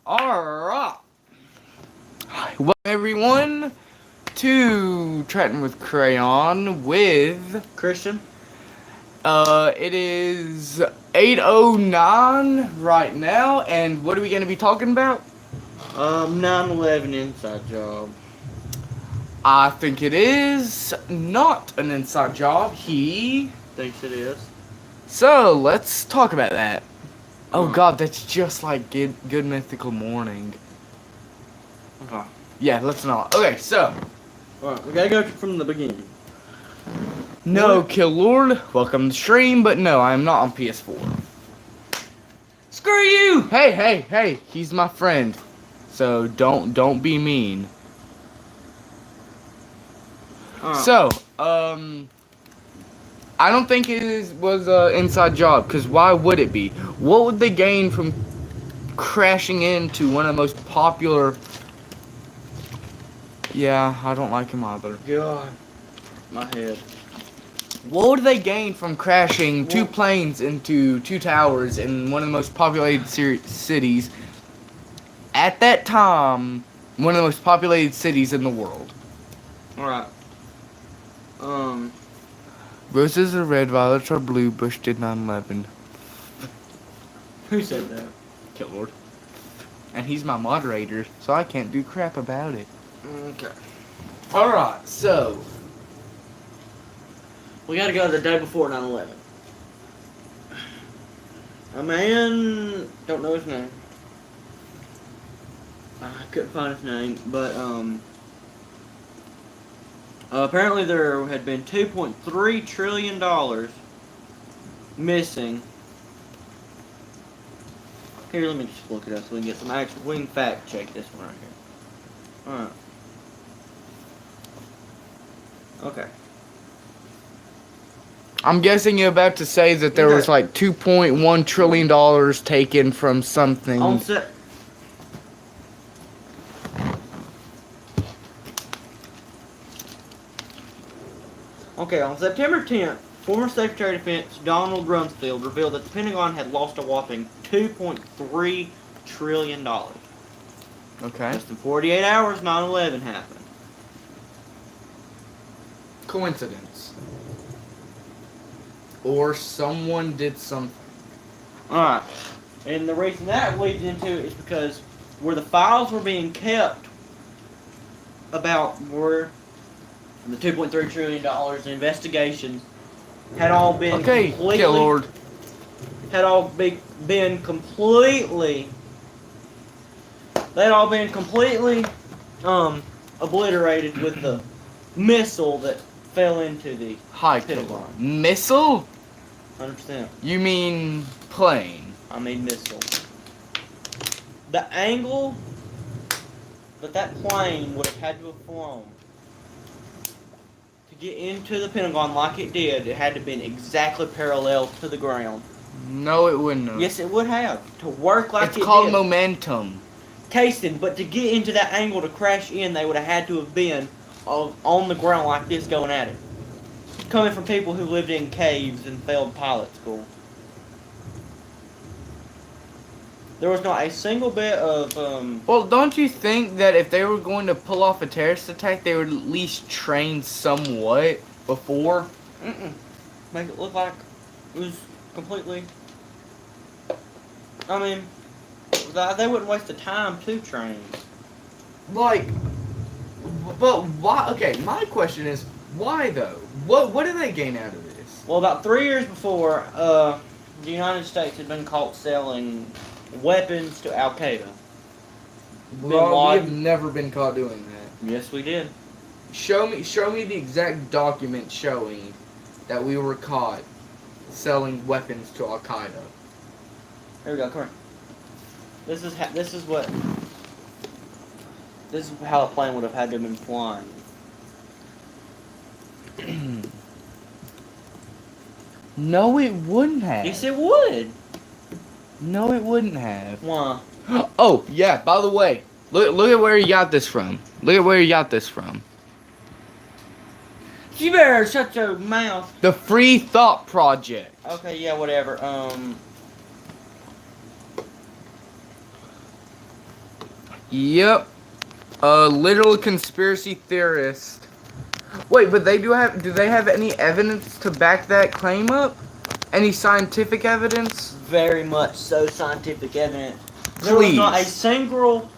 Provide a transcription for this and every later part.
Alright. Welcome everyone to Chatting with Crayon with Christian. it is 8:09 right now, and what are we gonna be talking about? 9/11 inside job. I think it is not an inside job. He Thinks it is. So let's talk about that. Oh Huh. god, that's just like good mythical morning. Okay. Yeah, let's not. Okay, so Alright, we gotta go from the beginning. no, What? Kill Lord, welcome to stream, but no, I am not on PS4. Screw you! Hey, he's my friend. So don't be mean. Alright. So, I don't think was an inside job, because why would it be? What would they gain from crashing into one of the most popular... Yeah, I don't like him either. God. My head. What would they gain from crashing two planes into two towers in one of the most populated cities at that time? One of the most populated cities in the world. Alright. Roses are red, violets are blue. Bush did 9/11. Who said that? Kill Lord. And he's my moderator, so I can't do crap about it. Okay. Alright, so We gotta go the day before 9/11. A man, don't know his name. I couldn't find his name, but apparently there had been $2.3 trillion missing. Here, let me just look it up so we can get some actual. We can fact check this one right here. Alright. Okay. I'm guessing you're about to say that there was like $2.1 trillion taken from something. On September 10th, former Secretary of Defense Donald Rumsfeld revealed that the Pentagon had lost a whopping $2.3 trillion. Okay. Less than 48 hours, 9/11 happened. Coincidence. Or someone did something. Alright. And the reason that leads into it is because where the files were being kept about where the $2.3 trillion in investigations had all been completely... Kill Lord. Had all been completely... They'd all been completely obliterated with the missile that fell into the Pentagon. Missile? 100%. You mean plane? I mean missile. The angle that plane would have had to have flown to get into the Pentagon like it did, it had to have been exactly parallel to the ground. No, it wouldn't have. Yes, it would have. To work like it did. It's called momentum. Casing, but to get into that angle to crash in, they would have had to have been on the ground like this going at it. Coming from people who lived in caves and failed pilot school. There was not a single bit of, Well, don't you think that if they were going to pull off a terrorist attack, they would at least train somewhat before? Make it look like it was completely... I mean, they wouldn't waste the time to train. Like, but why? Okay, my question is, why though? What do they gain out of this? Well, about 3 years before, the United States had been caught selling weapons to Al Qaeda. Well, we have never been caught doing that. Yes, we did. Show me the exact document showing that we were caught selling weapons to Al Qaeda. Here we go. Come here. This is how a plane would have had to have been flying. No, it wouldn't have. Yes, it would. No, it wouldn't have. Why? Oh, yeah, by the way, look at where you got this from. Look at where you got this from. You better shut your mouth. The Free Thought Project. Okay, yeah, whatever. Yep. A literal conspiracy theorist. Wait, but do they have any evidence to back that claim up? Any scientific evidence? Very much so scientific evidence. There was not a Please. single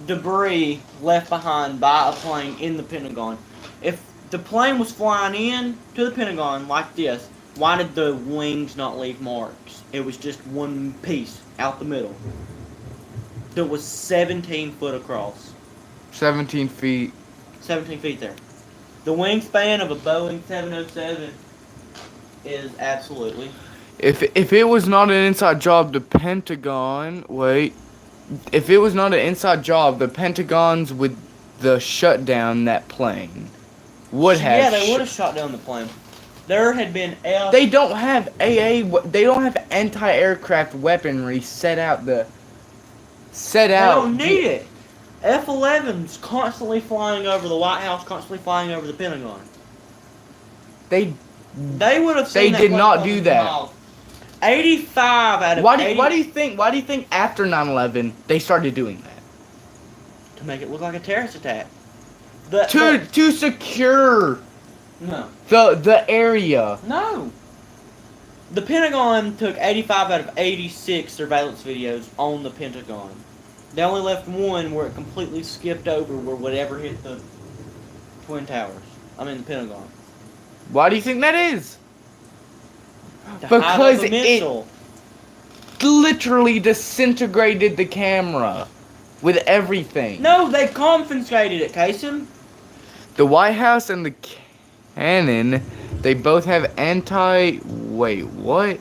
debris left behind by a plane in the Pentagon. If the plane was flying in to the Pentagon like this, why did the wings not leave marks? It was just one piece out the middle that was 17 foot across. 17 feet. 17 feet there. The wingspan of a Boeing 707 is absolutely. If it was not an inside job, the Pentagon. Wait. If it was not an inside job, the Pentagons would shut down that plane. Would have. Yeah, they would have shot down the plane. There had been They don't have They don't have anti-aircraft weaponry set out. They don't need it. F-11's constantly flying over the White House, constantly flying over the Pentagon. They would have seen They did not do that. Miles. 85 out of Why 80. do you think after 9/11 they started doing that? To make it look like a terrorist attack. To secure No. the area. No. The Pentagon took 85 out of 86 surveillance videos on the Pentagon. They only left one where it completely skipped over where whatever hit the Twin Towers. I mean the Pentagon. Why do you think that is? To hide Because the missile. it literally disintegrated the camera with everything. No, they confiscated it, Kason. The White House and the Cannon, they both have Wait, what?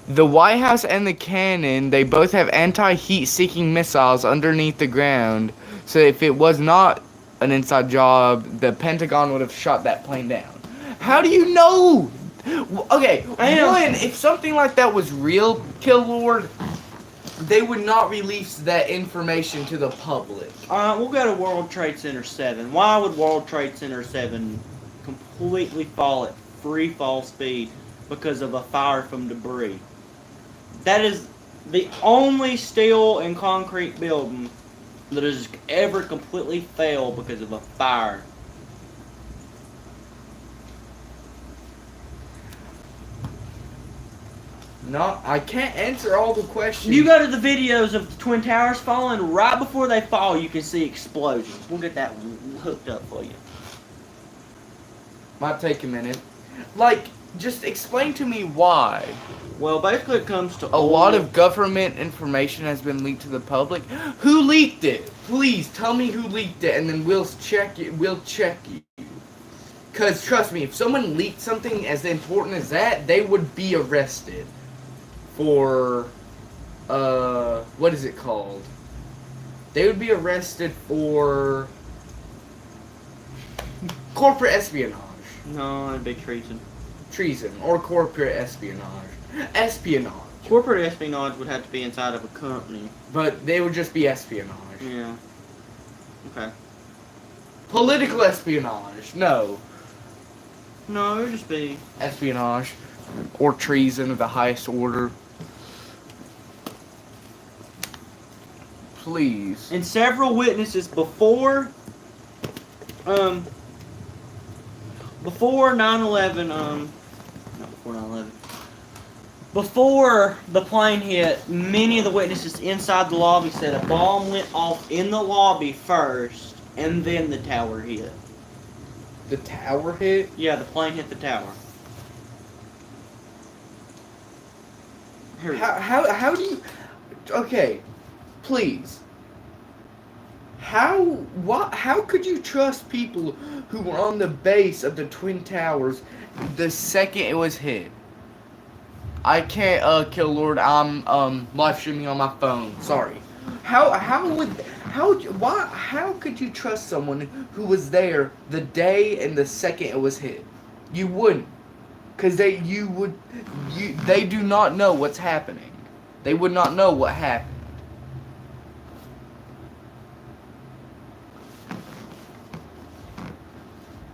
The White House and the Cannon, they both have anti-heat-seeking missiles underneath the ground. So if it was not an inside job, the Pentagon would have shot that plane down. How do you know? Okay, one, if something like that was real, Kill Lord, they would not release that information to the public. We'll go to World Trade Center 7. Why would World Trade Center 7 completely fall at free fall speed because of a fire from debris? That is the only steel and concrete building that has ever completely failed because of a fire. No, I can't answer all the questions. You go to the videos of the Twin Towers falling, right before they fall, you can see explosions. We'll get that hooked up for you. Might take a minute. Like, just explain to me why. Well, basically it comes to A lot of government information has been leaked to the public. Who leaked it? Please tell me who leaked it, and then we'll check it. We'll check you. Because trust me, if someone leaked something as important as that, they would be arrested for, what is it called? They would be arrested for corporate espionage. No, it'd be treason. Treason or corporate espionage. Espionage. Corporate espionage would have to be inside of a company. But they would just be espionage. Yeah. Okay. Political espionage. No. No, it would just be Espionage. Or treason of the highest order. Please. And several witnesses before 9/11, not before 9/11. Before the plane hit, many of the witnesses inside the lobby said a bomb went off in the lobby first, and then the tower hit. The tower hit? Yeah, the plane hit the tower. How do you... Okay, please. How could you trust people who were on the base of the Twin Towers the second it was hit? I can't, Kill Lord, I'm, live streaming on my phone, sorry. How could you trust someone who was there the day and the second it was hit? You wouldn't. Because they do not know what's happening. They would not know what happened.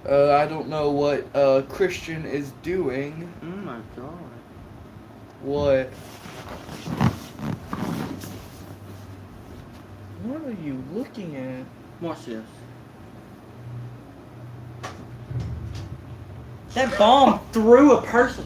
I don't know what Christian is doing. Oh my god. What? What are you looking at? Watch this. That bomb threw a person.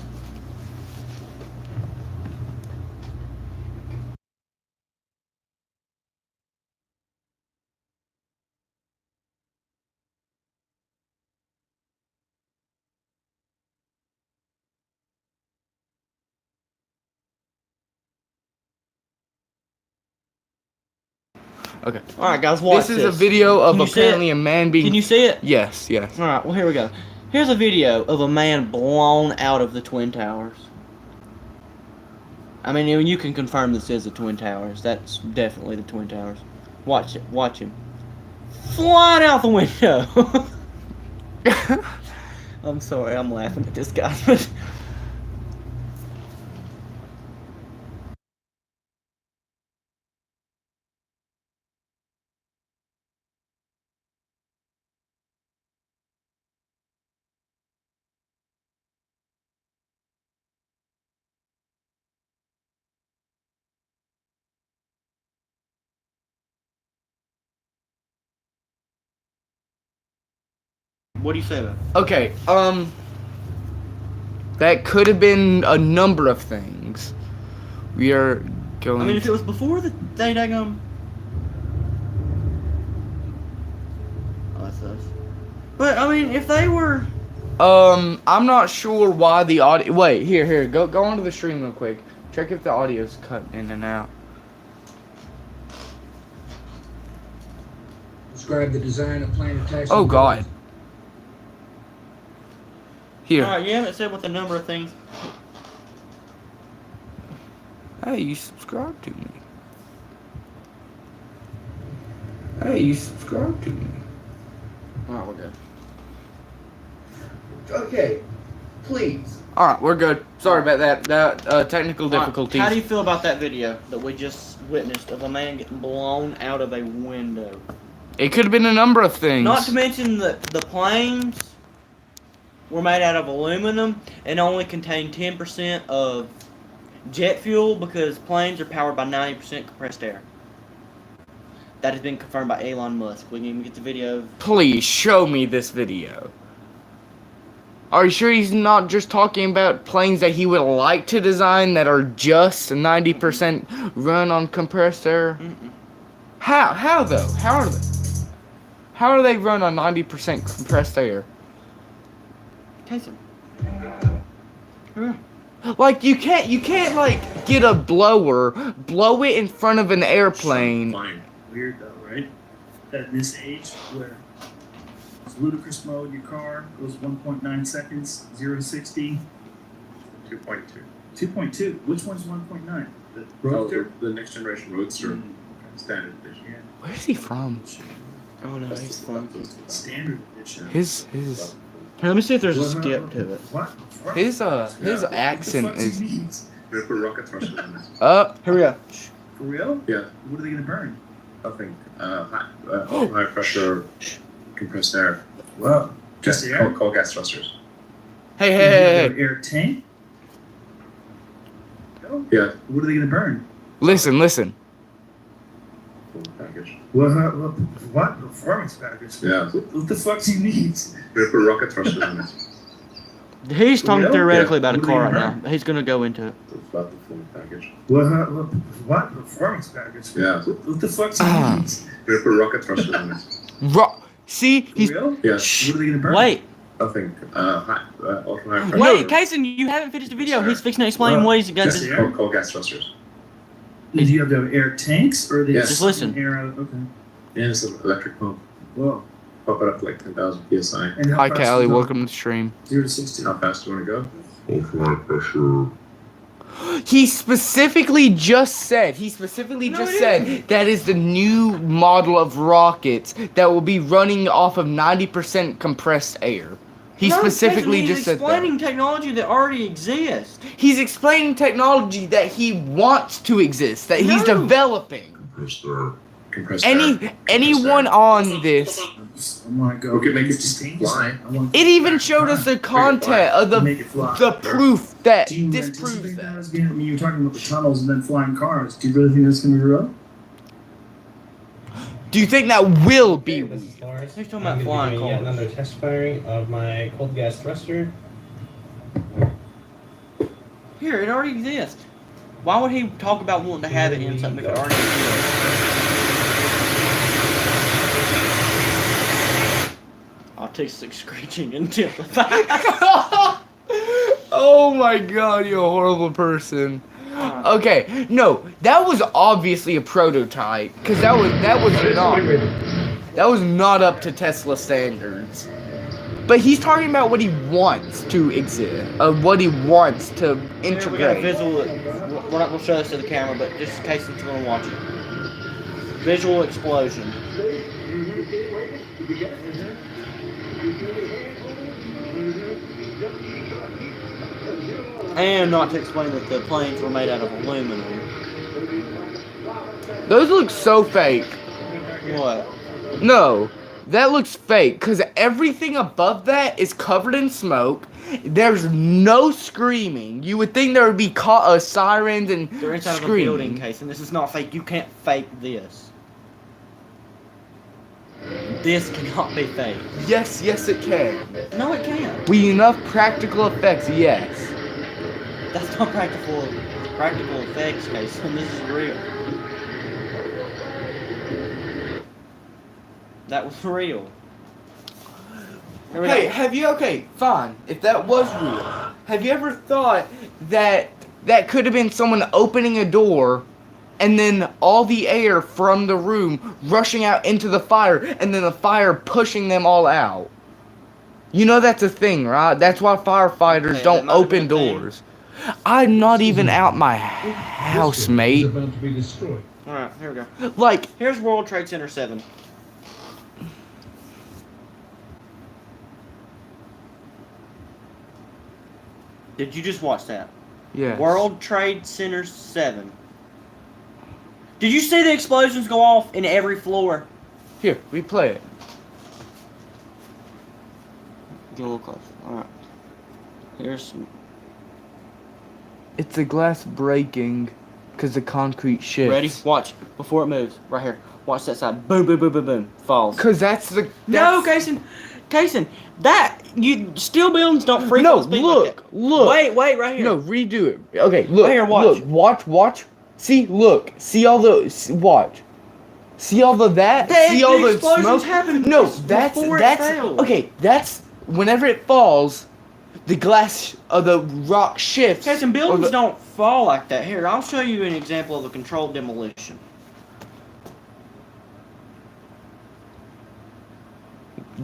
Okay. All right, guys, watch This is a video of Can you see apparently it? a man being. Can you see it? Yes, yes. All right, well, here we go. Here's a video of a man blown out of the Twin Towers. I mean, you can confirm this is the Twin Towers. That's definitely the Twin Towers. Watch it. Watch him. Flying out the window. I'm sorry, I'm laughing at this guy. What do you say about it? Okay, that could have been a number of things. We are going. I mean, if it was before the daggum. Oh, that's us. But I mean, if they were. I'm not sure why the audio. Wait, here, go onto the stream real quick. Check if the audio's cut in and out. Describe the design of plane attacks. Oh God. Here. Alright, you haven't said what the number of things. Hey, you subscribe to me. Hey, you subscribe to me. Alright, we're good. Okay, please. All right, we're good. Sorry about that. Technical difficulties. How do you feel about that video that we just witnessed of a man getting blown out of a window? It could have been a number of things. Not to mention the planes were made out of aluminum and only contain 10% of jet fuel because planes are powered by 90% compressed air. That has been confirmed by Elon Musk. We can even get the video of... Please show me this video. Are you sure he's not just talking about planes that he would like to design that are just 90% run on compressed air? Mm-mm. How though? How are they run on 90% compressed air? Tyson. Like you can't like get a blower, blow it in front of an airplane. Fine. Weird though, right? That in this age where it's ludicrous mode, your car goes 1.9 seconds, 0 to 60. 2.2. 2.2. Which one's 1.9? The Oh, Roadster? the next generation Roadster Mm, standard edition. yeah. Where's he from? Oh no, he's fun. Standard edition. His Here, let me see if there's a skip to it. What? his What accent the is fuck's he means? They put rocket thrusters in this. Here we go. For real? Yeah, What are they gonna burn? nothing. High pressure compressed air. Well, just air. Coal gas thrusters. Hey. Air tank? No. Yeah, What are they gonna burn? Listen. full package. What? Performance package? Yeah, What the fuck's he needs? they put rocket thrusters in this. He's talking Well, theoretically yeah. about a What car do right you now. burn? He's gonna go into it. The full package. What? Performance package? Yeah, What the fuck's he Ah. needs? they put rocket thrusters in this. See, For he's real? Yeah, What are they gonna burn? Wait, nothing. Ultra high pressure. wait, Kason, you haven't finished the video. He's fixing to explain Well, what he's gonna just do. air. Coal gas thrusters. Do you have to have air tanks or are they Yes. Just listen. air out? Okay. Yeah, it's an electric pump. Whoa. Pump it up to like 10,000 psi. And how hi fast Callie, does it go? welcome to the stream. 0 to 60. How fast do you want to go? He specifically just said that is the new model of rockets that will be running off of 90% compressed air. He No, specifically Kason, just said he's that. explaining technology that already exists. He's explaining technology that he wants to exist, that he's No. developing. Compressed air. Anyone on this, I want to go. We could make it just fly. it even showed us the content of Make it fly. the proof that Do you disproves anticipate that. as being? I mean, you're talking about the tunnels and then flying cars. Do you really think that's going to be real? Do you think that will be This is weak? Lars. He's talking I'm about gonna be flying doing yet cars. another test firing of my cold gas thruster. Here, it already exists. Why would he talk about wanting to have it in something if it already exists? Autistic screeching intensified. Oh my god, you're a horrible person. Okay, no, that was obviously a prototype because that was not up to Tesla standards. But he's talking about what he wants to exist, what he wants to Here we got a integrate. visual. We're not gonna show this to the camera, but just in case you're gonna watch it. Visual explosion. And not to explain that the planes were made out of aluminum. Those look so fake. What? No, that looks fake because everything above that is covered in smoke. There's no screaming. You would think there would be sirens and They're inside of a building screaming. case, and this is not fake. You can't fake this. This cannot be fake. Yes, yes, it can. No, it can't. With enough practical effects, yes. That's not practical effects case, and this is real. That was real. Here we Hey, go. have you, okay, fine, if that was real, have you ever thought that that could have been someone opening a door and then all the air from the room rushing out into the fire and then the fire pushing them all out? You know that's a thing, right? That's why firefighters Okay, don't that might have open been a thing. doors. I'm not even out my house, Is mate. about to be destroyed. Alright, here we go. Like, Here's World Trade Center 7. Did you just watch that? yeah. World Trade Center 7. Did you see the explosions go off in every floor? Here, replay it. Get a little close. Alright. Here's some. It's the glass breaking because the concrete shifts. Ready? Watch. Before it moves. Right here. Watch that side. Boom, boom, boom, boom, boom. Falls. Because that's the... No, that's- Kason. That steel buildings don't freak No, on speed look, like that. look. Wait, right here. No, redo it. Okay, look. Right here, watch. Look, watch. See, look. See all the... Watch. See all the that? See all the explosions smoke? happened No, before it that's... failed. Okay, that's... Whenever it falls, the glass of the rock shifts. Kason, or buildings the- don't fall like that. Here, I'll show you an example of a controlled demolition.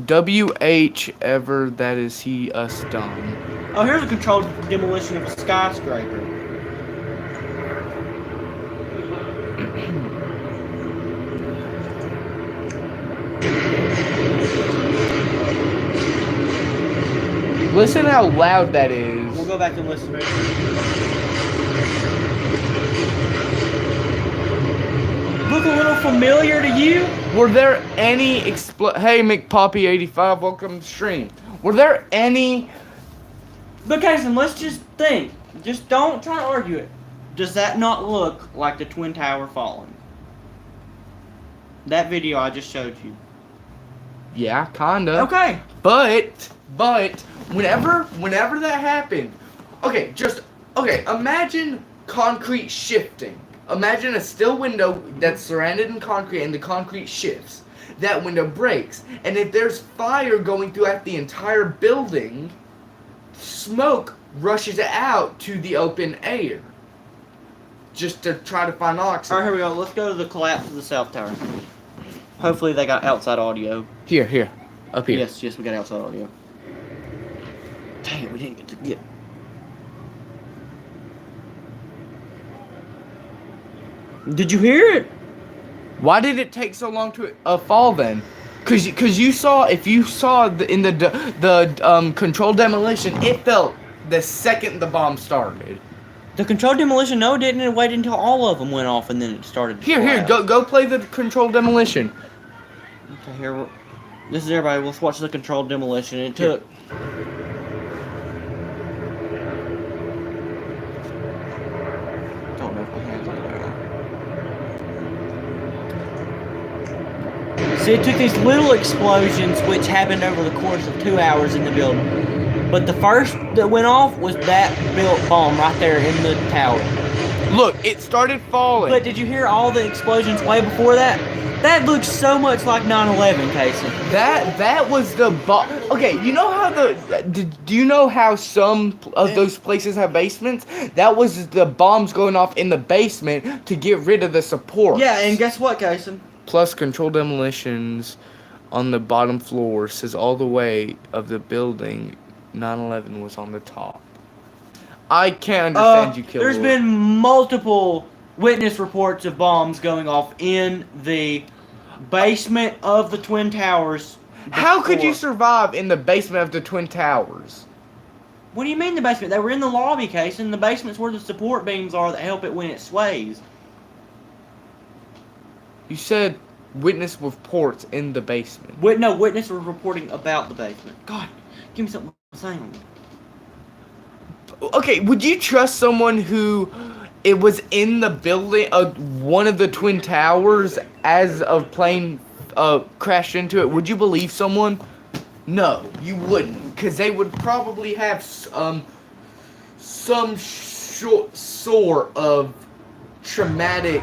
WH ever that is he us done. Oh, here's a controlled demolition of a skyscraper. Listen how loud that is. We'll go back and listen. Look a little familiar to you? Were there any Hey, McPoppy85, welcome to the stream. Were there any... But Kason, let's just think. Just don't try to argue it. Does that not look like the Twin Tower falling? That video I just showed you. Yeah, kinda. Okay. But, whenever that happened... Okay, imagine concrete shifting. Imagine a still window that's surrounded in concrete and the concrete shifts. That window breaks. And if there's fire going throughout the entire building, smoke rushes out to the open air. Just to try to find oxygen. Alright, here we go. Let's go to the collapse of the South Tower. Hopefully they got outside audio. Here. Up here. Yes, we got outside audio. Dang it, we didn't get to get... Did you hear it? Why did it take so long to fall then? Cause you saw, if you saw in the controlled demolition, it fell the second the bomb started. The controlled demolition, no, it didn't. It waited until all of them went off and then it started to Here, collapse. go play the controlled demolition. Okay, here. This is everybody. Let's watch the controlled demolition. It took. Don't know if my hands on there. See, it took these little explosions, which happened over the course of 2 hours in the building. But the first that went off was that built bomb right there in the tower. Look, it started falling. But did you hear all the explosions way before that? That looks so much like 9/11, Casey. That was the okay, you know how do you know how some of those places have basements? That was the bombs going off in the basement to get rid of the support. Yeah, and guess what, Casey? Plus controlled demolitions on the bottom floor says all the way of the building 9/11 was on the top. I can't understand you, Killer. There's been multiple witness reports of bombs going off in the basement of the Twin Towers. How could you before. survive in the basement of the Twin Towers? What do you mean the basement? They were in the lobby, case, and the basement's where the support beams are that help it when it sways. You said witness reports in the basement. No, witness were reporting about the basement. God, give me something to say on it. Okay, would you trust someone who it was in the building of one of the Twin Towers as a plane crashed into it? Would you believe someone? No, you wouldn't, because they would probably have some sort of traumatic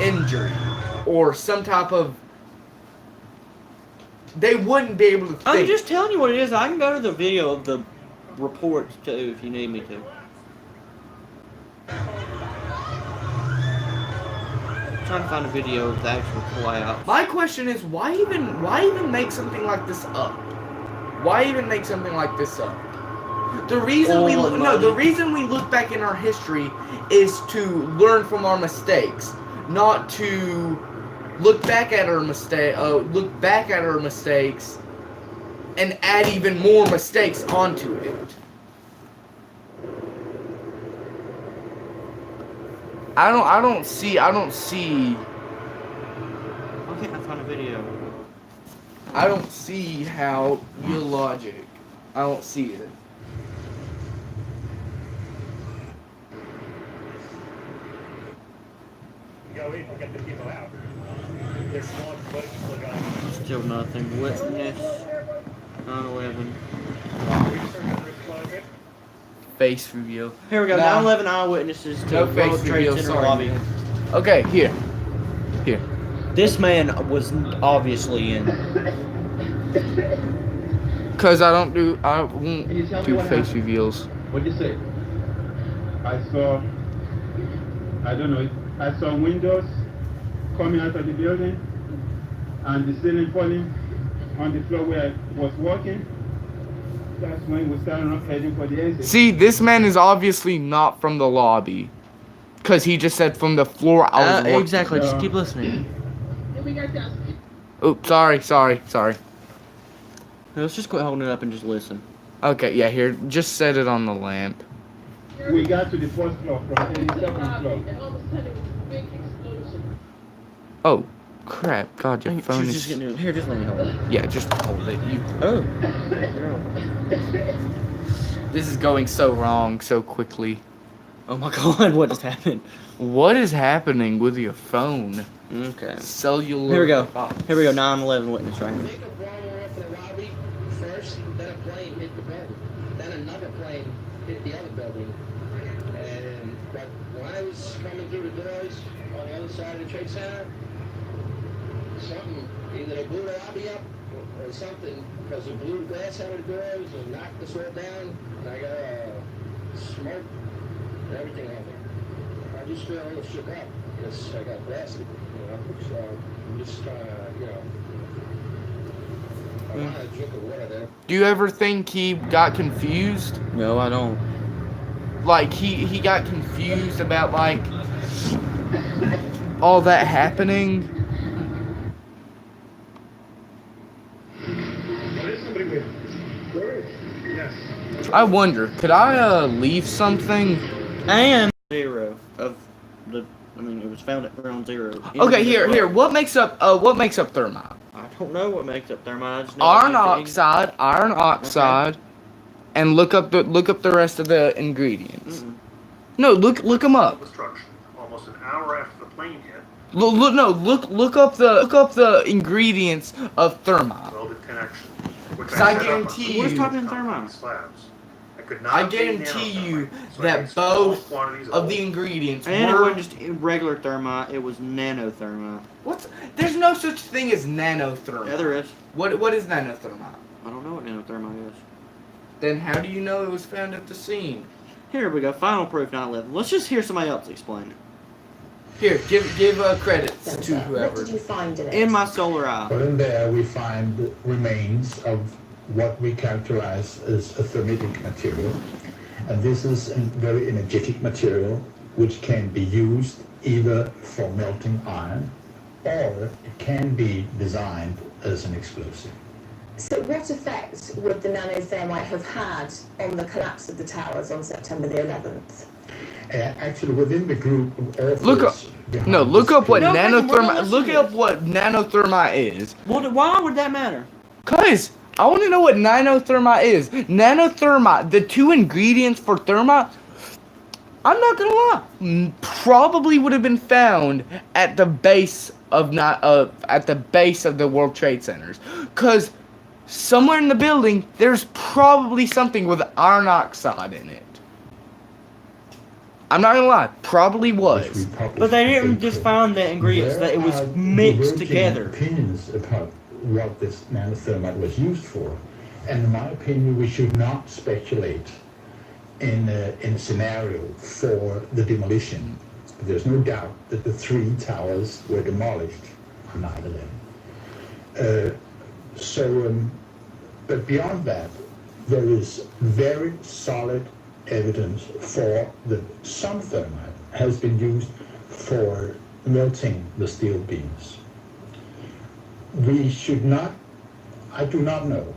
injury or some type of. They wouldn't be able to think. I'm just telling you what it is. I can go to the video of the reports too if you need me to. I'm trying to find a video of the actual collapse. My question is, why even make something like this up? Why even make something like this up? The reason the reason we look back in our history is to learn from our mistakes, not to look back at our mistakes and add even more mistakes onto it. I don't see. Why can't I find a video? I don't see how your logic. I don't see it. Go in and get the people out. There's one place still going. Still nothing. Witness 9/11. Face reveal. Here we go. Nah. 9/11 eyewitnesses to No the face World Trade reveal. Center Sorry. lobby. Man. Okay, here. This man was obviously in. Cause I won't do face reveals. What'd you say? I saw windows coming out of the building and the ceiling falling on the floor where I was walking. That's when we started up heading for the exit. See, this man is obviously not from the lobby. Cause he just said from the floor I was walking. Exactly. Just keep listening. Oops, sorry. Let's just quit holding it up and just listen. Okay, yeah, here, just set it on the lamp. We got to the first floor from 87th floor. Oh, crap. God, your phone is... Just getting here, just let me hold it. Yeah, just hold it. Oh. This is going so wrong so quickly. Oh my God, what just happened? What is happening with your phone? Okay. Cellular... Here we go. 9/11 witness right here. Make a bomb off the lobby first, then a plane hit the building. Then another plane hit the other building. But when I was coming through the doors on the other side of the Trade Center, something, either they blew the lobby up or something, because it blew the glass out of the doors and knocked us all down, and I got smoke and everything out there. I just feel a little shook up because I got blasted, so I'm just trying to, I want a drink of water there. Do you ever think he got confused? No, I don't. Like, he got confused about, like, all that happening? Yes. I wonder, could I, leave something? And 0 of the. I mean, it was found at ground 0. Okay, here. What makes up thermite? I don't know what makes up thermite. I just know it makes it Iron oxide, and look up the rest of the ingredients. Mm-mm. No, look them up. Destruction. Almost an hour after the plane hit, Look up the ingredients of thermite. Welded connection. Which So I set up on guarantee two Where's you- talking concrete thermite? slabs. I could not I obtain guarantee nanothermite, you so I that mixed small both quantities of the old. ingredients And it were. wasn't just regular thermite, it was nanothermite. There's no such thing as nanothermite. Yeah, there is. What is nanothermite? I don't know what nanothermite is. Then how do you know it was found at the scene? Here we go. Final proof 9/11. Let's just hear somebody else explain it. Here, give credits to What whoever. did you find in it? In my solar eye. Well, in there we find remains of what we characterize as a thermitic material. And this is a very energetic material which can be used either for melting iron or it can be designed as an explosive. So what effect would the nanothermite have had on the collapse of the towers on September the 11th? Actually, within the group of authors... Look up what No, we're gonna nanothermite. Look listen up to what nanothermite is. Well, why would that matter? Cause I want to know what nanothermite is. Nanothermite, the two ingredients for thermite. I'm not gonna lie. Probably would have been found at the base of the World Trade Centers. Cause somewhere in the building, there's probably something with iron oxide in it. I'm not gonna lie, probably was. But they didn't just find the ingredients, that it was mixed together. Opinions about what this nanothermite was used for, and in my opinion, we should not speculate in a scenario for the demolition. There's no doubt that the 3 towers were demolished on 9/11. But beyond that, there is very solid evidence for that some thermite has been used for melting the steel beams. We do not know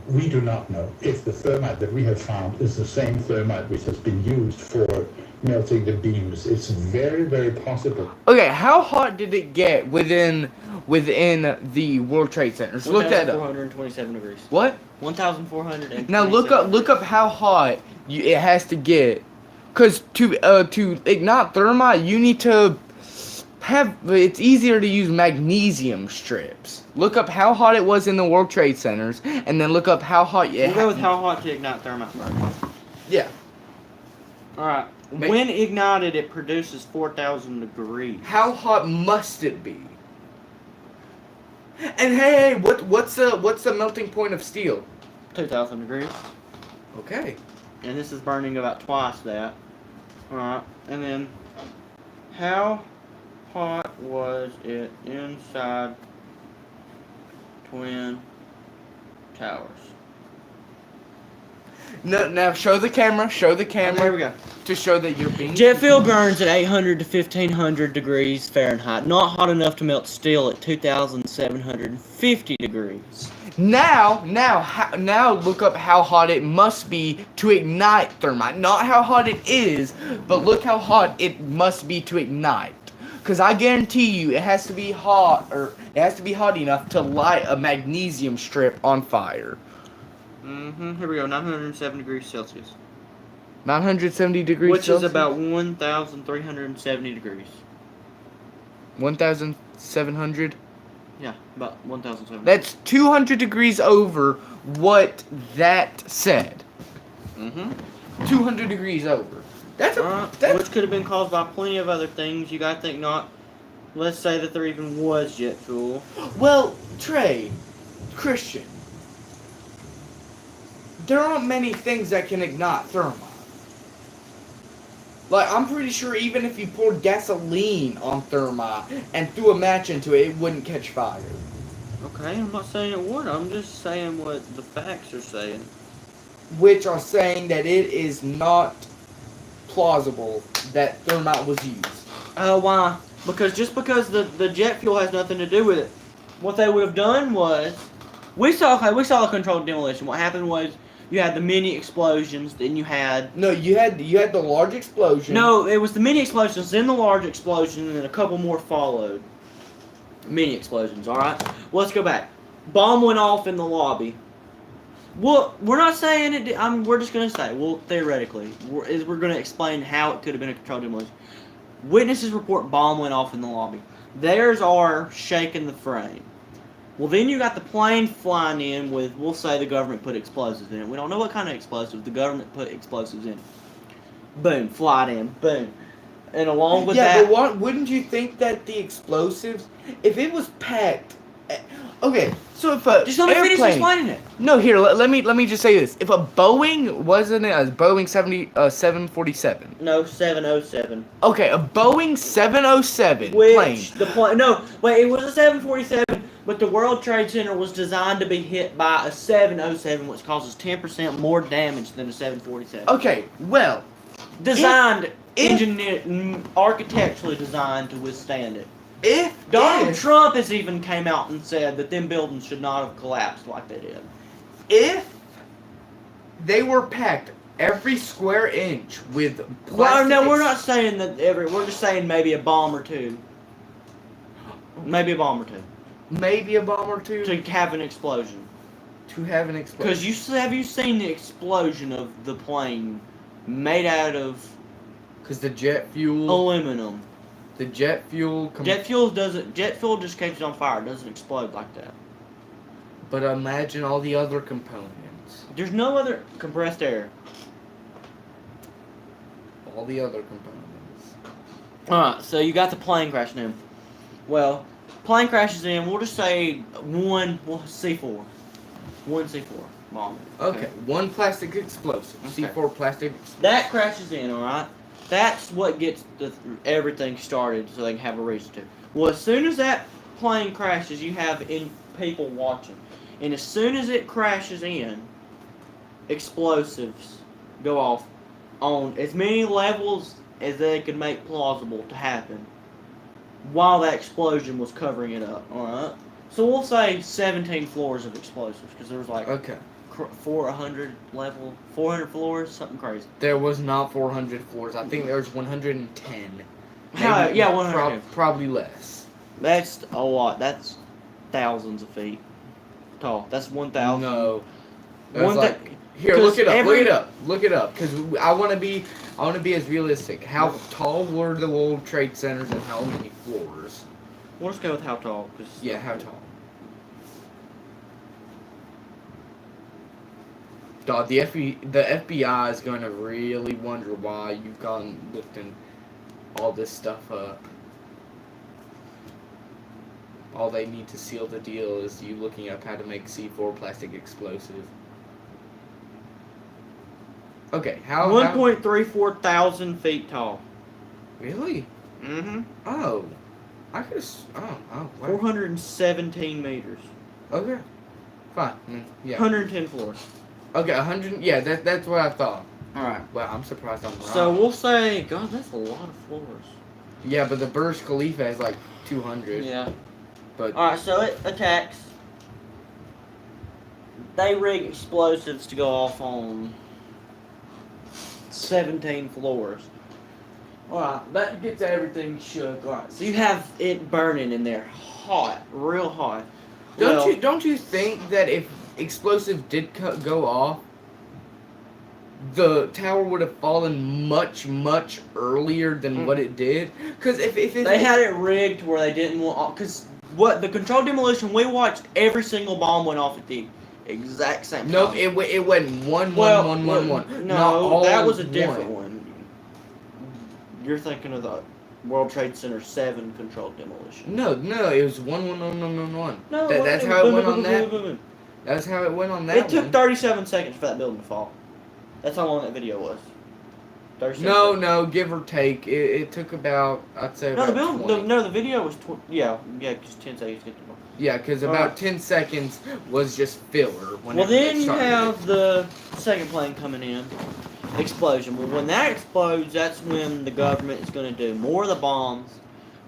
if the thermite that we have found is the same thermite which has been used for melting the beams. It's very, very possible. Okay, how hot did it get within the World Trade Centers? Look that up. 1,427 degrees. What? 1,427. Now look up how hot it has to get, cause to ignite thermite you need to have. It's easier to use magnesium strips. Look up how hot it was in the World Trade Centers, and then look up how hot. We'll go with how hot to ignite thermite first. Yeah. All right. When ignited, it produces 4,000 degrees. How hot must it be? And hey, what's the melting point of steel? 2,000 degrees. Okay. And this is burning about twice that. Alright. And then, how hot was it inside Twin Towers? No, now show the camera. Show the camera. There we go. To show that you're being. Jet fuel burns at 800 to 1,500 degrees Fahrenheit. Not hot enough to melt steel at 2,750 degrees. Now look up how hot it must be to ignite thermite. Not how hot it is, but look how hot it must be to ignite. Cause I guarantee you, it has to be hot, or it has to be hot enough to light a magnesium strip on fire. Here we go. 907 degrees Celsius. 970 degrees Which Celsius? is about 1,370 degrees. 1,700? Yeah, about 1,700. That's 200 degrees over what that said. 200 degrees over. That's which could have been caused by plenty of other things. You gotta think not. Let's say that there even was jet fuel. Well, Trey, Christian, there aren't many things that can ignite thermite. Like, I'm pretty sure even if you poured gasoline on thermite and threw a match into it, it wouldn't catch fire. Okay, I'm not saying it would. I'm just saying what the facts are saying. Which are saying that it is not plausible that thermite was used. Why? Because just because the jet fuel has nothing to do with it. What they would have done was, we saw a controlled demolition. What happened was, you had the mini explosions, then you had... No, you had the large explosion. No, it was the mini explosions, then the large explosion, and then a couple more followed. Mini explosions, alright? Well, let's go back. Bomb went off in the lobby. Well, we're not saying it... we're just going to say, well, theoretically, we're going to explain how it could have been a controlled demolition. Witnesses report bomb went off in the lobby. Theirs are shaking the frame. Well, then you got the plane flying in with, we'll say the government put explosives in it. We don't know what kind of explosives. The government put explosives in it. Boom, fly it in. Boom. And along with that... but wouldn't you think that the explosives, if it was packed... Okay, so if a Just let me finish airplane... explaining it. No, here, let me just say this. If a Boeing, wasn't it a Boeing 747? No, 707. Okay, a Boeing 707 Which plane. the plane? No, wait. It was a 747, but the World Trade Center was designed to be hit by a 707, which causes 10% more damage than a 747. Okay, well, Designed, engineered, architecturally designed to withstand it. if Donald Trump has even came out and said that them buildings should not have collapsed like they did. if they were packed every square inch with plastic... Well, no, we're not saying that we're just saying maybe a bomb or two. Maybe a bomb or two. Maybe a bomb or two? To have an explosion. To have an explosion. Because have you seen the explosion of the plane made out of... Because the jet fuel... aluminum. The jet fuel... Jet fuel just catches on fire. It doesn't explode like that. But imagine all the other components. There's no other compressed air. All the other components. Alright, so you got the plane crashing in. Well, plane crashes in, we'll just say C4. One C4 bomb. Okay, one plastic explosive. Okay. C4 plastic. That crashes in, alright? That's what gets everything started so they can have a reason to. Well, as soon as that plane crashes, you have people watching. And as soon as it crashes in, explosives go off on as many levels as they could make plausible to happen while that explosion was covering it up, alright? So we'll say 17 floors of explosives, because there was like... Okay. 400 floors, something crazy. There was not 400 floors. I think there was 110. Yeah, 110. Probably less. That's a lot. That's thousands of feet tall. That's 1,000. No. One Like, here, look it up. Look it up. Because I want to be as realistic. How tall were the World Trade Centers and how many floors? We'll just go with how tall. Yeah, how tall? Dog, the FBI is going to really wonder why you've gone lifting all this stuff up. All they need to seal the deal is you looking up how to make C4 plastic explosive. Okay, how... 1.34 thousand feet tall. Really? Mm-hmm. Oh. I could have... Oh, wow. 417 meters. Okay. Fine. Yeah. 110 floors. Okay, 100... Yeah, that's what I thought. Alright. Well, I'm surprised I'm wrong. So we'll say... God, that's a lot of floors. Yeah, but the Burj Khalifa has like 200. Yeah. But... Alright, so it attacks. They rig explosives to go off on 17 floors. Alright, that gets everything shook. Alright, so you have it burning in there. Hot. Real hot. Don't you think that if explosive did go off, the tower would have fallen much earlier than what it did? Because if they had it rigged to where they didn't want... Because what the controlled demolition we watched, every single bomb went off at the exact same time. No, it went one. No, that was a different one. You're thinking of the World Trade Center 7 controlled demolition. No, it was 1. No, that's how it went on that. That's how it went on that. It took 37 seconds for that building to fall. That's how long that video was. 37 seconds. No, give or take. It took about, I'd say about 20. The video was, yeah, because 10 seconds get to go. Yeah, because about 10 seconds was just filler. Well, then you have the second plane coming in. Explosion. Well, when that explodes, that's when the government is going to do more of the bombs,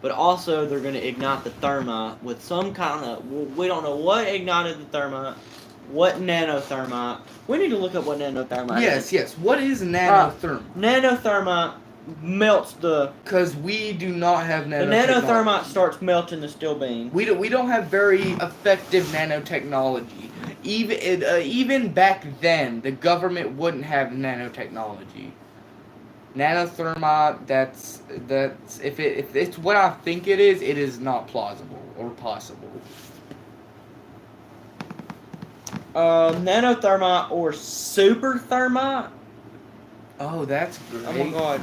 but also they're going to ignite the thermite with some kind of... We don't know what ignited the thermite, what nanothermite. We need to look up what nanothermite is. Yes. What is nanothermite? Nanothermite melts the... Because we do not have nanotechnology. The nanothermite starts melting the steel beam. We don't have very effective nanotechnology. Even back then, the government wouldn't have nanotechnology. Nanothermite, that's if it's what I think it is not plausible or possible. Nanothermite or super thermite. Oh, that's Oh great. my god.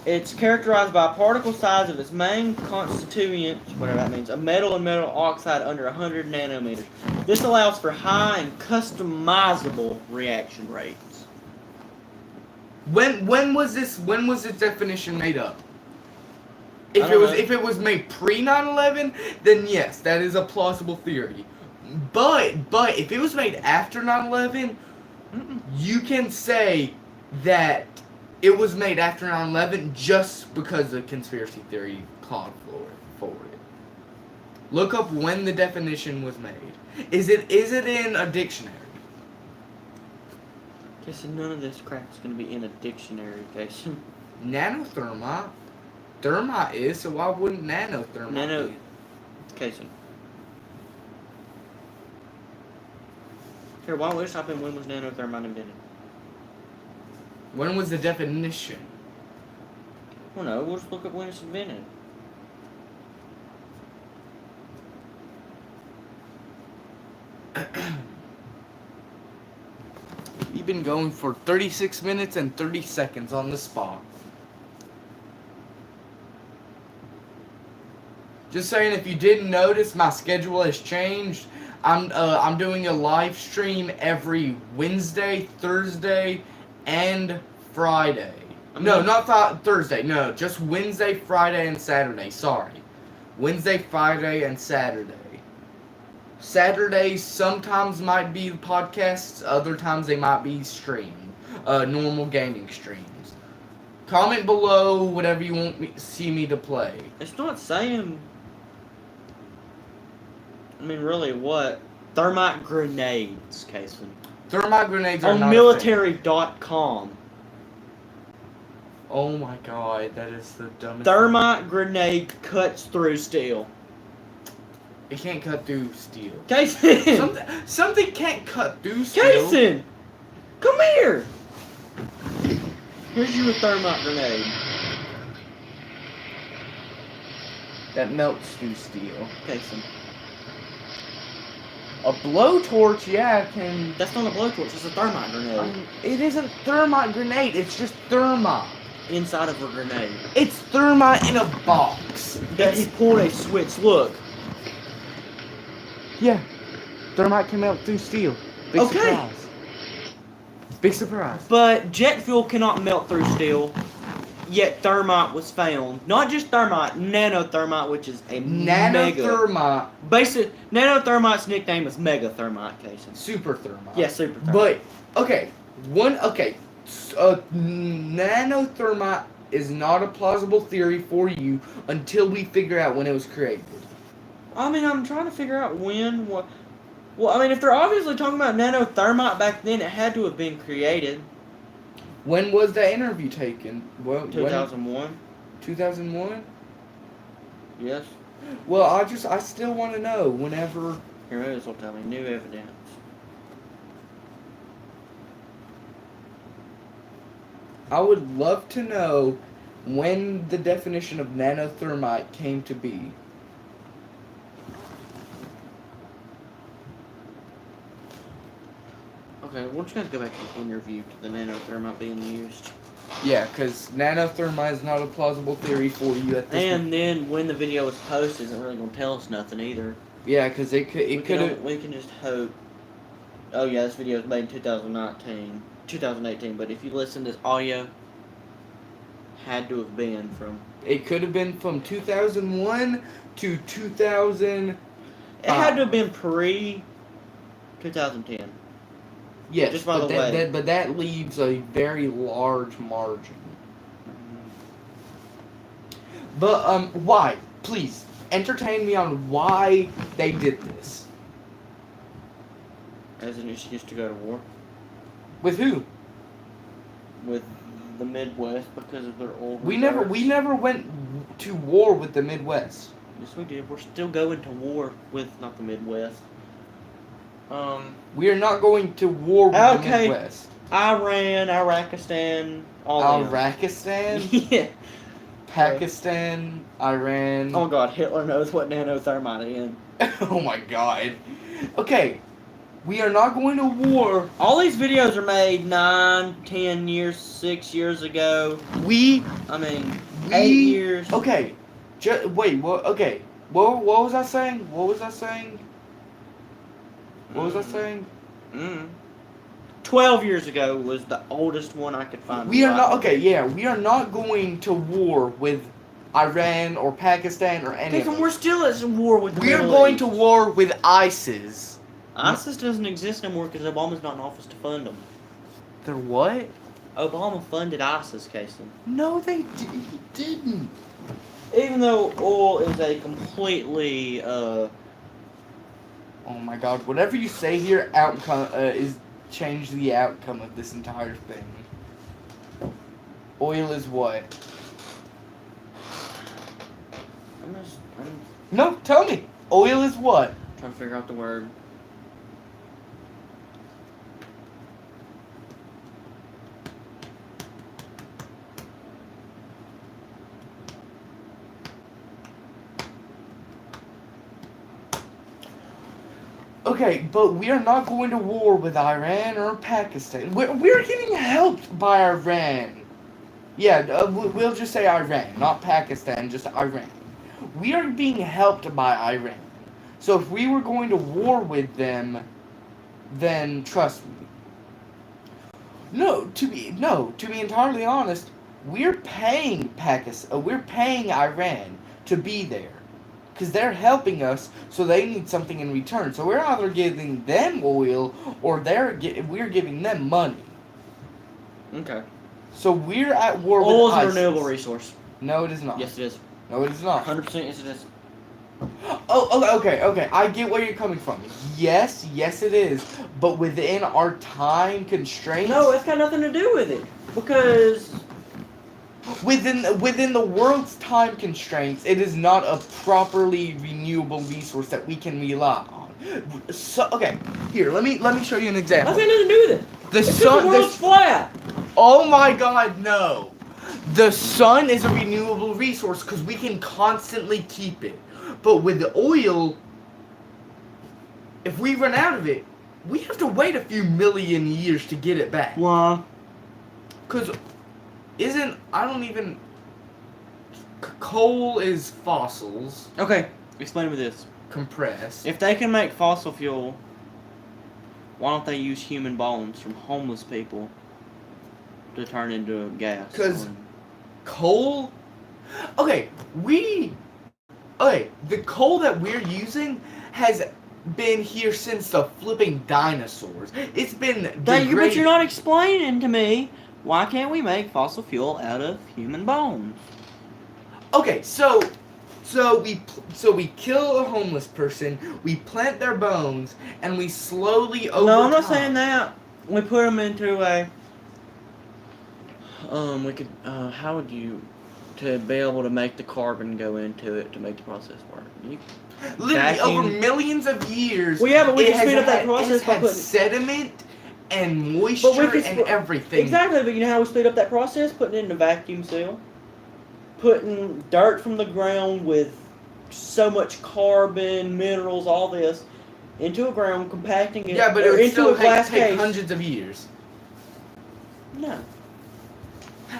It's characterized by a particle size of its main constituent, whatever that means, a metal and metal oxide under 100 nanometers. This allows for high and customizable reaction rates. When was this definition made up? I don't know. If it was made pre 9/11, then yes, that is a plausible theory. But if it was made after 9/11, you can say that it was made after 9/11 just because the conspiracy theory called for it. Look up when the definition was made. Is it in a dictionary? Okay, so none of this crap is going to be in a dictionary, Jason. Nanothermite? Thermite is, so why wouldn't nanothermite be? Jason. Here, why don't we stop in when was nanothermite invented? When was the definition? Well, no, we'll just look up when it's invented. You've been going for 36 minutes and 30 seconds on the spot. Just saying, if you didn't notice, my schedule has changed. I'm doing a live stream every Wednesday, Thursday, and Friday. No, not Thursday. No, just Wednesday, Friday, and Saturday. Sorry. Wednesday, Friday, and Saturday. Saturdays sometimes might be podcasts. Other times they might be streamed. Normal gaming streams. Comment below whatever you want see me to play. It's not saying... I mean, really, what? Thermite grenades, Casey. Thermite grenades are on not military.com. Oh my god, that is the dumbest Thermite grenade cuts through steel. It can't cut through steel. Jason! Something can't cut through steel. Jason! Come here! Here's your thermite grenade. That melts through steel. Jason. A blowtorch, yeah, can... That's not a blowtorch, it's a thermite grenade. It isn't thermite grenade, it's just thermite. Inside of a grenade. It's thermite in a box. That he pulled a switch, look. Yeah. Thermite can melt through steel. Big surprise. Big surprise. But jet fuel cannot melt through steel. Yet thermite was found. Not just thermite, nanothermite, which is a nanothermite. Nanothermite's nickname is mega thermite, Casey. Super thermite. Yeah, super thermite. But nanothermite is not a plausible theory for you until we figure out when it was created. I mean, I'm trying to figure out when. Well, I mean, if they're obviously talking about nanothermite back then, it had to have been created. When was that interview taken? 2001. 2001? Yes. Well, I still want to know whenever... Here, this will tell me. New evidence. I would love to know when the definition of nanothermite came to be. Okay, we're just going to go back to the interview to the nanothermite being used. Yeah, because nanothermite is not a plausible theory for you at this And then when the video was posted, isn't really going to tell us nothing either. Yeah, because it could have... We can just hope... Oh yeah, this video was made in 2018, but if you listen to this audio, had to have been from... It could have been from 2001 to 2000... It had to have been pre-2010. Yes, just by the way. But that leaves a very large margin. But, why? Please, entertain me on why they did this. As an excuse to go to war. With who? With the Midwest, because of their old We never went to war with the Midwest. Yes, we did. We're still going to war with, not the Midwest. We are not going to war with the Midwest. Iran, Iraqistan, All them. Iraqistan, Yeah. Pakistan, Iran. Oh god, Hitler knows what nanothermite is. Oh my god. Okay, we are not going to war. All these videos are made 9, 10 years, 6 years ago. I mean, 8 years. Okay, wait. What? Okay. What was I saying? What was I saying? 12 years ago was the oldest one I could find. We are not okay. Yeah, we are not going to war with Iran or Pakistan or any of them. We're still at war with the We are Middle going East. to war with ISIS. ISIS doesn't exist anymore because Obama's not in office to fund them. They're what? Obama funded ISIS, Casey. No, he didn't. Even though oil is a completely, Oh my god, whatever you say here, outcome is change the outcome of this entire thing. Oil is what? No, tell me. Oil is what? Trying to figure out the word. Okay, but we are not going to war with Iran or Pakistan. We're getting helped by Iran. Yeah, we'll just say Iran, not Pakistan, just Iran. We are being helped by Iran. So if we were going to war with them, then trust me. To be entirely honest, we're paying we're paying Iran to be there. Because they're helping us, so they need something in return. So we're either giving them oil, or we're giving them money. Okay. So we're at war with Oil is a ISIS. renewable resource. No, it is not. Yes, it is. No, it is not. 100% yes, it is. Oh, okay. I get where you're coming from. Yes, it is. But within our time constraints. No, it's got nothing to do with it. Because within the world's time constraints, it is not a properly renewable resource that we can rely on. So, okay, here, let me show you an example. Nothing to do with it. The sun. The world's flat. Oh my God, no! The sun is a renewable resource because we can constantly keep it. But with the oil, if we run out of it, we have to wait a few million years to get it back. Why? Because coal is fossils. Okay, explain me this. Compressed. If they can make fossil fuel, why don't they use human bones from homeless people to turn into gas? Because coal. The coal that we're using has been here since the flipping dinosaurs. It's been But you're not explaining to me why can't we make fossil fuel out of human bones? Okay, so we kill a homeless person, we plant their bones, and we slowly over No, I'm not time- saying that. We put them into a. We could. How would you, to be able to make the carbon go into it to make the process work? Literally over millions of years. Well, yeah, but we it can speed up that has process by had putting sediment and moisture and everything. Exactly, but you know how we speed up that process? Putting it in a vacuum seal. Putting dirt from the ground with so much carbon, minerals, all this, into a ground, compacting it, Yeah, but it or would into still a glass take case. hundreds of years. No.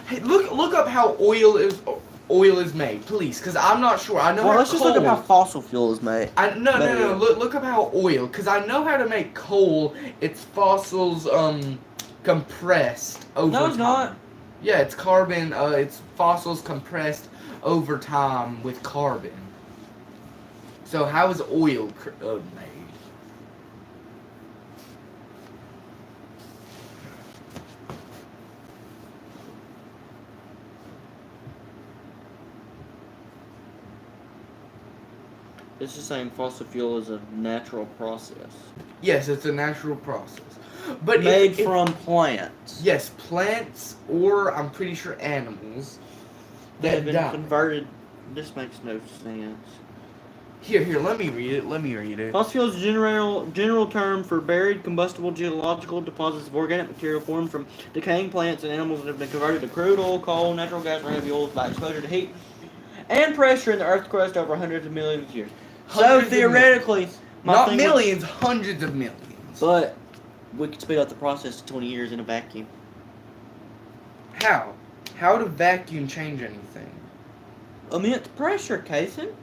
Hey, look up how oil is made, please, because I'm not sure. I know. Well, how let's just look up how fossil fuel is made. No. Look up how oil, because I know how to make coal. It's fossils compressed over. No, it's time. not. Yeah, it's carbon. It's fossils compressed over time with carbon. So how is oil made? It's just saying fossil fuel is a natural process. Yes, it's a natural process. But made from plants. Yes, plants, or I'm pretty sure animals That have been die. converted. This makes no sense. Here, let me read it. Fossil fuel is a general term for buried combustible geological deposits of organic material formed from decaying plants and animals that have been converted to crude oil, coal, natural gas, or heavy oils by exposure to heat and pressure in the Earth's crust over hundreds of millions of years. So theoretically, not millions, hundreds of millions. But we could speed up the process to 20 years in a vacuum. How? How would a vacuum change anything? Immense pressure, Kason.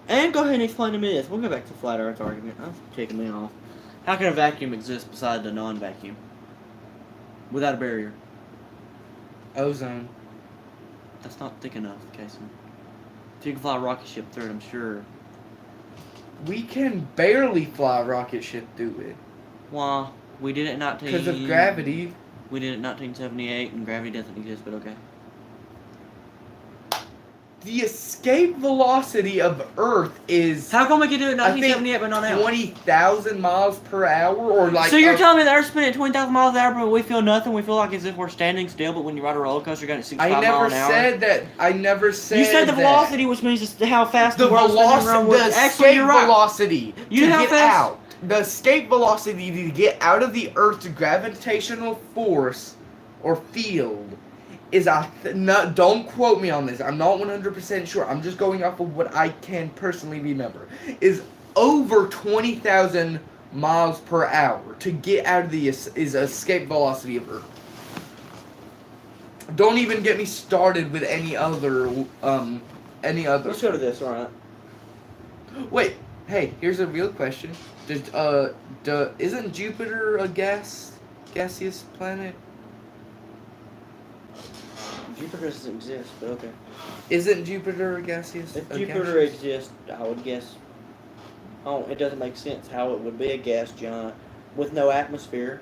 And go ahead and explain to me this. We'll go back to the flat Earth argument. That's kicking me off. How can a vacuum exist beside a non-vacuum? Without a barrier. Ozone. That's not thick enough, Kason. If you can fly a rocket ship through it, I'm sure. We can barely fly a rocket ship through it. Well, we did it in Because of gravity. We did it in 1978, and gravity doesn't exist, but okay. The escape velocity of Earth is... How come we could do it in 1978 but not now? 20,000 miles per hour, or like... So you're telling me the Earth's spinning at 20,000 miles an hour, but we feel nothing? We feel like as if we're standing still, but when you ride a roller coaster, you're going at 65 miles an hour? I never said You said the that. velocity, which means just how fast the world's spinning around. The escape velocity You to know how get fast? out. The escape velocity to get out of the Earth's gravitational force or field is don't quote me on this. I'm not 100% sure. I'm just going off of what I can personally remember. Is over 20,000 miles per hour to get out of the escape velocity of Earth. Don't even get me started with any other. Let's go to this. All right. Wait. Hey, here's a real question. Isn't Jupiter a gaseous planet? Jupiter doesn't exist, but okay. Isn't Jupiter a gaseous? If Jupiter exists, I would guess. Oh, it doesn't make sense how it would be a gas giant with no atmosphere.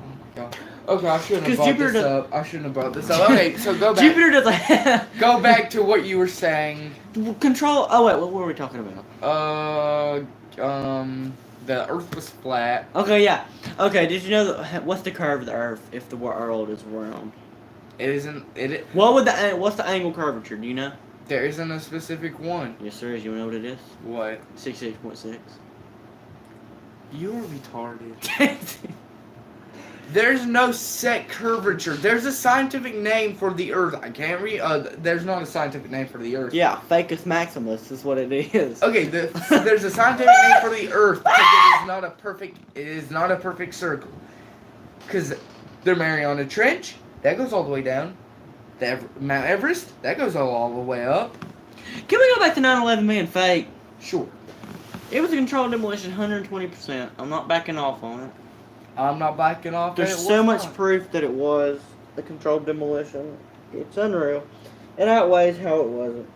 Oh my god. Okay, I shouldn't have brought this up. Okay, so go back. Jupiter doesn't. Go back to what you were saying. Control. Oh wait, what were we talking about? The Earth was flat. Okay, yeah. Okay, did you know what's the curve of the Earth if the world is round? It isn't. What's the angle curvature? Do you know? There isn't a specific one. Yes, there is. You know what it is? What? 68.6. You're retarded. There's no set curvature. There's a scientific name for the Earth. I can't read. There's not a scientific name for the Earth. Yeah, Facus Maximus is what it is. Okay, there's a scientific name for the Earth because it is not a perfect. It is not a perfect circle. Because the Mariana Trench that goes all the way down. Mount Everest that goes all the way up. Can we go back to 9/11 being fake? Sure. It was a controlled demolition, 120%. I'm not backing off on it. I'm not backing off. There's so much proof that it was a controlled demolition. It's unreal. It outweighs how it wasn't.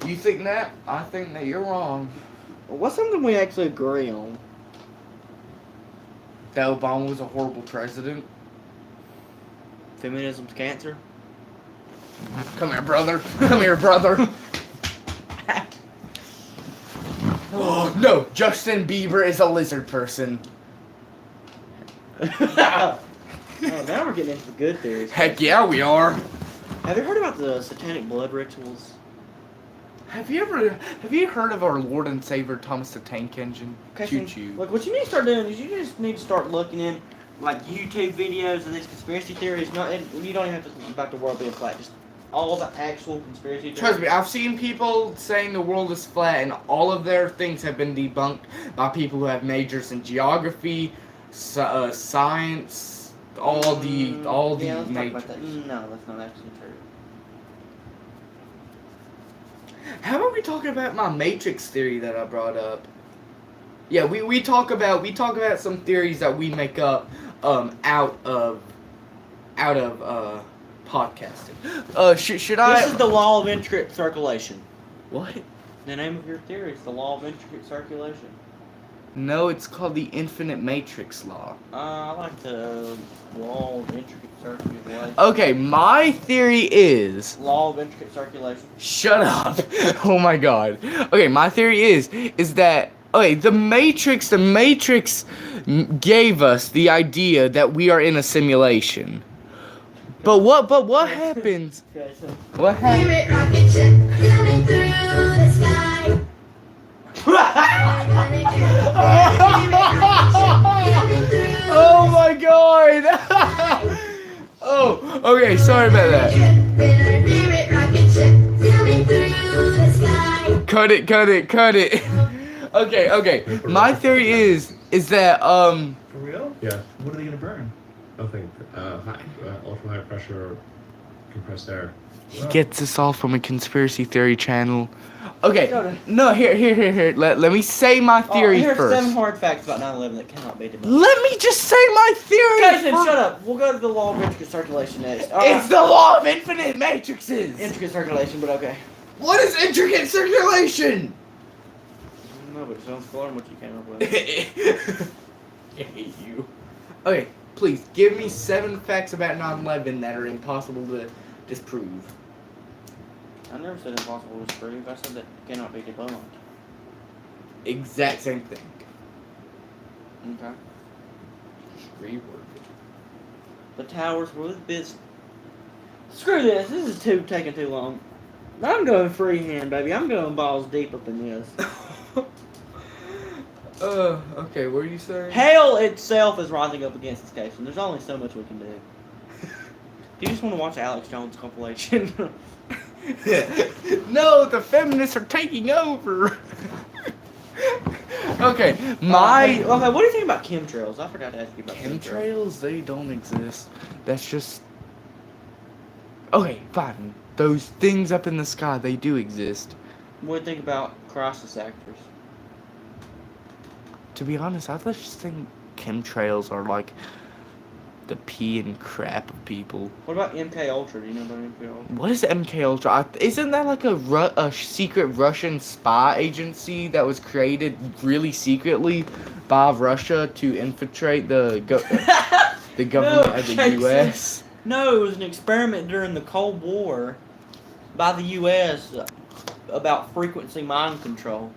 You think that? I think that you're wrong. What's something we actually agree on? That Obama was a horrible president. Feminism's cancer. Come here, brother. Come here, brother. Oh, no, Justin Bieber is a lizard person. Oh, now we're getting into the good theories. Heck yeah, we are. Have you heard about the satanic blood rituals? Have you heard of our Lord and Savior Thomas the Tank Engine? Choo choo. Look, what you need to start doing is you just need to start looking in like YouTube videos of these conspiracy theories. You don't even have to think about the world being flat. Just all the actual conspiracy theories. Trust me, I've seen people saying the world is flat, and all of their things have been debunked by people who have majors in geography, science, all the majors. No, that's not actually true. How about we talk about my matrix theory that I brought up? Yeah, we talk about some theories that we make up out of podcasting. Should I? This is the law of intricate circulation. What? The name of your theory is the law of intricate circulation. No, it's called the infinite matrix law. I like the law of intricate circulation. Okay, my theory is... Law of intricate circulation. Shut up. Oh my god. Okay, my theory is that... Okay, the Matrix gave us the idea that we are in a simulation. But what happens? Okay, so. What happens? Oh my god! Oh, okay, sorry about that. Cut it. Okay. My theory is that For real? Yeah, What are they gonna burn? nothing. Ultra high pressure compressed air. he gets this all from a conspiracy theory channel. Okay, no, here. Let me say my theory Here's first. 7 hard facts about 9/11 that cannot be debunked. Let me just say my theory. Jason, first. shut up. We'll go to the law of intricate circulation next. It's the law of infinite matrices. Intricate circulation, but okay. What is intricate circulation? No, but it sounds cooler than what you came up with. I hate you. Okay, please give me 7 facts about 9/11 that are impossible to disprove. I never said impossible to disprove. I said that cannot be debunked. Exact same thing. Okay. Reword. The towers were the bits. Screw this. This is taking too long. I'm going freehand, baby. I'm going balls deep up in this. Okay, what are you saying? Hell itself is rising up against this case, and there's only so much we can do. Do you just want to watch Alex Jones compilation? No, the feminists are taking over. Okay, my Okay, what do you think about chemtrails? I forgot to ask you about chemtrails, they don't exist. That's just okay, fine. Those things up in the sky, they do exist. What do you think about crisis actors? To be honest, I just think chemtrails are like the pee and crap of people. What about MK Ultra? Do you know about MK Ultra? What is MK Ultra? Isn't that like a secret Russian spy agency that was created really secretly by Russia to infiltrate the government of the Jason. U.S.? No, it was an experiment during the Cold War by the U.S. About frequency mind control.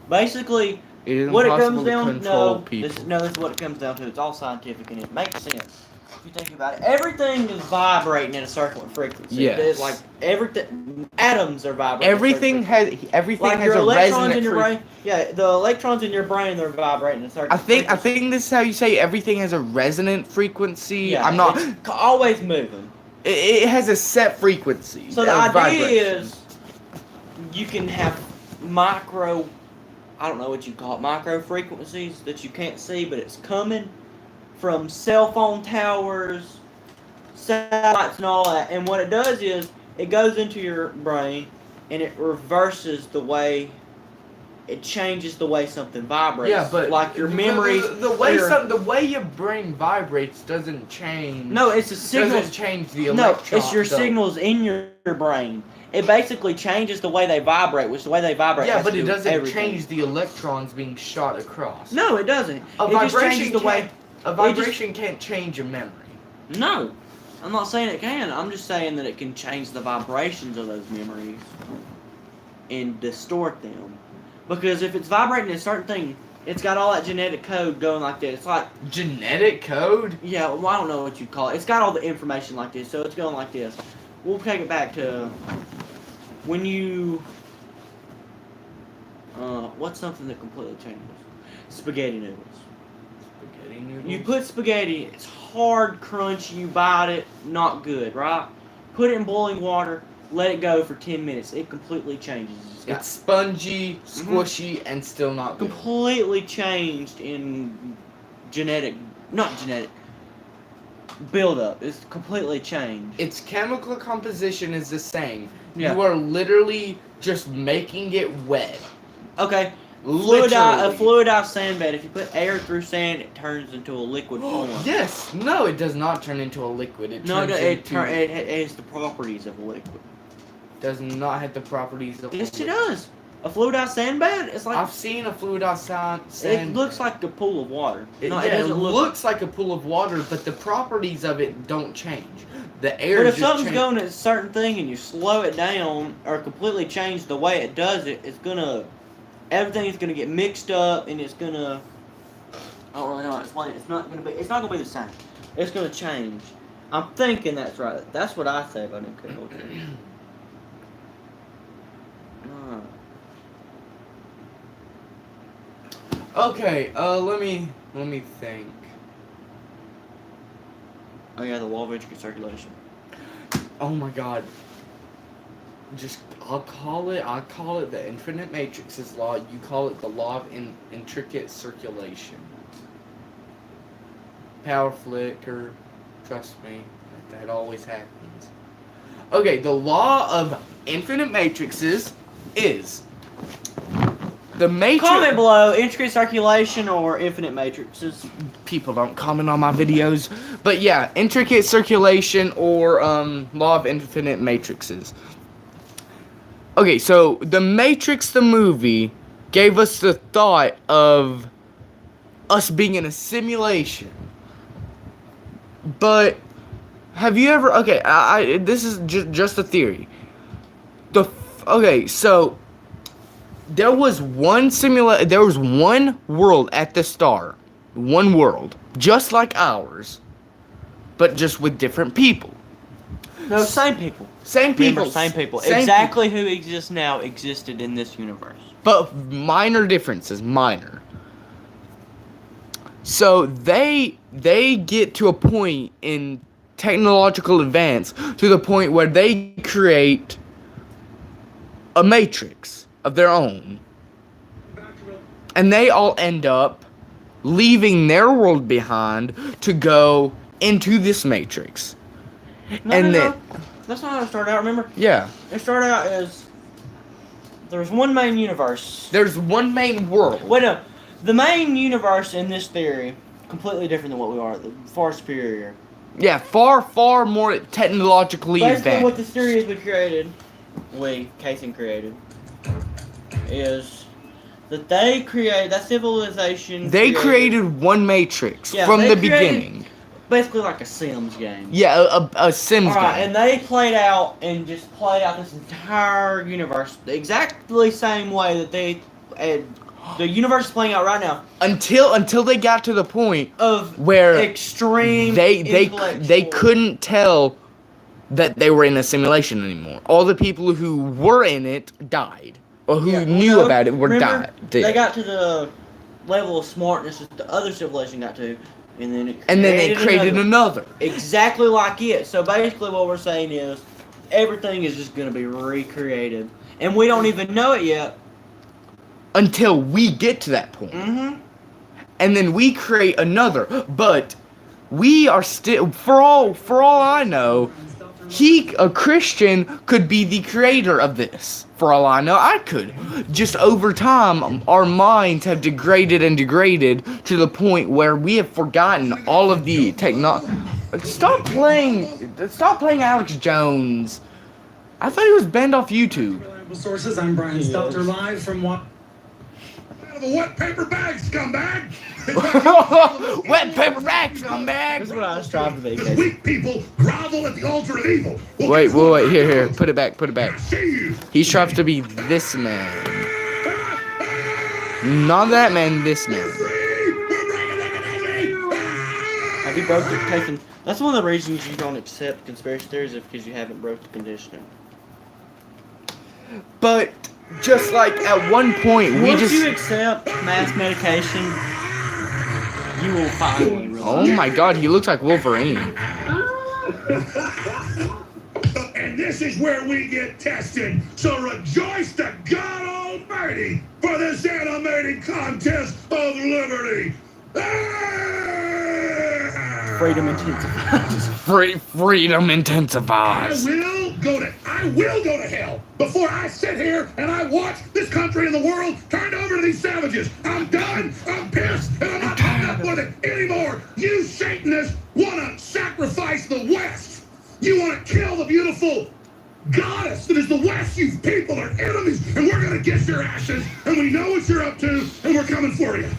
Basically, It is what it impossible comes to down control this people. is what it comes down to. It's all scientific and it makes sense. If you think about it, everything is vibrating at a certain frequency. Yes. It's like everything, atoms are vibrating. Everything has like has your a electrons resonant in your fre- brain. Yeah, the electrons in your brain are vibrating at a certain. I think frequency. this is how you say everything has a resonant frequency. Yeah, I'm not. it's always moving. It has a set frequency. So the of idea vibration. is you can have micro, I don't know what you call it, micro frequencies that you can't see, but it's coming from cell phone towers, satellites, and all that. And what it does is it goes into your brain and it reverses the way. It changes the way something vibrates. Yeah, but like your memory, the way your brain vibrates doesn't change. No, it's a signal. Doesn't change the No, electron. it's your signals in your brain. It basically changes the way they vibrate, which the way they vibrate. Yeah, has but to it do with doesn't everything. change the electrons being shot across. No, it doesn't. A It just changes vibration the way. A vibration can't change a memory. No, I'm not saying it can. I'm just saying that it can change the vibrations of those memories and distort them. Because if it's vibrating a certain thing, it's got all that genetic code going like this. It's like genetic code. Yeah, well, I don't know what you call it. It's got all the information like this, so it's going like this. We'll take it back to when you. What's something that completely changes? Spaghetti noodles. Spaghetti noodles. You put spaghetti, it's hard, crunchy, you bite it, not good, right? Put it in boiling water, let it go for 10 minutes. It completely changes. It's spongy, squishy, and still not good. Completely changed in build-up. It's completely changed. Its chemical composition is the same. Yeah. You are literally just making it wet. Okay. A Literally. fluidized sand bed. If you put air through sand, it turns into a liquid form. Yes. No, it does not turn into a liquid. It No, turns it into... has the properties of a liquid. Does not have the properties of a Yes, it liquid. does. A fluidized sand bed, it's like... I've seen a fluidized sand. It looks like a pool of water. It doesn't look... looks like a pool of water, but the properties of it don't change. The air But if just something's change. going at a certain thing and you slow it down or completely change the way it does it, it's gonna... Everything's gonna get mixed up and it's gonna... I don't really know how to explain it. It's not gonna be the same. It's gonna change. I'm thinking that's right. That's what I say about nuclear culture. Okay, let me think. Oh yeah, the law of intricate circulation. Oh my god. I'll call it the infinite matrix's law. You call it the law of intricate circulation. Power flicker. Trust me, that always happens. Okay, the law of infinite matrices is the matrix. Comment below, intricate circulation or infinite matrices. People don't comment on my videos, but yeah, intricate circulation or law of infinite matrices. Okay, so The Matrix the movie gave us the thought of us being in a simulation. But have you ever? Okay, this is just a theory. Okay, so there was one world at the start, one world, just like ours, but just with different people. No, same people. Same people. Remember, same people. Same exactly who exists now existed in this universe. But minor differences, minor. So they get to a point in technological advance to the point where they create a matrix of their own. And they all end up leaving their world behind to go into this matrix. No. That's not how it started out, remember? Yeah. It started out as there's one main universe. There's one main world. Wait, no. The main universe in this theory, completely different than what we are. Far superior. Yeah, far more technologically Basically, advanced. what this theory has been created, Casey created, is that they created, that civilization They created one matrix from the beginning. Basically like a Sims game. Yeah, a Sims game. And they played out this entire universe the exactly same way that the universe is playing out right now. Until they got to the point of where extreme they couldn't tell that they were in a simulation anymore. All the people who were in it died, or who knew about it died. They got to the level of smartness that the other civilization got to. And then they created another. Exactly like it. So basically what we're saying is everything is just going to be recreated. And we don't even know it yet. Until we get to that point. Mm-hmm. And then we create another. But we are still, for all I know, a Christian could be the creator of this. For all I know, I could. Just over time, our minds have degraded to the point where we have forgotten all of the technology. Stop playing Alex Jones. I thought he was banned off YouTube. Reliable sources, I'm Brian Stelter, live from what? Out of a wet paper bag, scumbag! Wet paper bag, scumbag! That's what I was trying to make. Weak people grovel at the altar of evil. Wait, here, put it back. He strives to be this man. Not that man, this man. Have you broke the condition? That's one of the reasons you don't accept conspiracy theories, is because you haven't broke the conditioning. But just like at one point, once you accept mass medication, you will finally realize. Oh my God, he looks like Wolverine. And this is where we get tested. So rejoice to God Almighty for this animated contest of liberty. Freedom intensifies. Freedom intensifies. I will go to hell before I sit here and I watch this country and the world turned over to these savages. I'm done. I'm pissed, and I'm not putting up with it anymore. You Satanists want to sacrifice the West. You want to kill the beautiful goddess that is the West. You people are enemies, and we're gonna get your ashes. And we know what you're up to, and we're coming for you.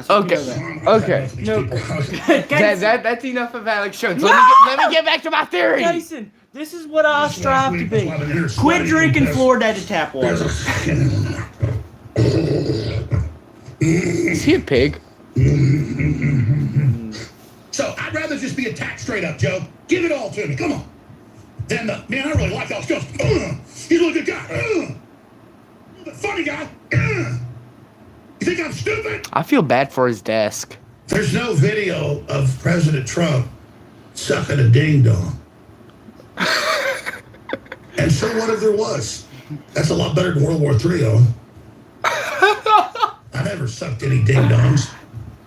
Okay. No. That's enough of Alex Jones. Let me get back to my theory. Jason, this is what I strive to be. Quit drinking fluoridated tap water. Is he a pig? So I'd rather just be attacked straight up, Joe. Give it all to me. Come on. And man, I really like how it goes. He's a really good guy. Funny guy. You think I'm stupid? I feel bad for his desk. There's no video of President Trump sucking a ding dong. And so what if there was? That's a lot better than World War III, Owen. I never sucked any ding dongs.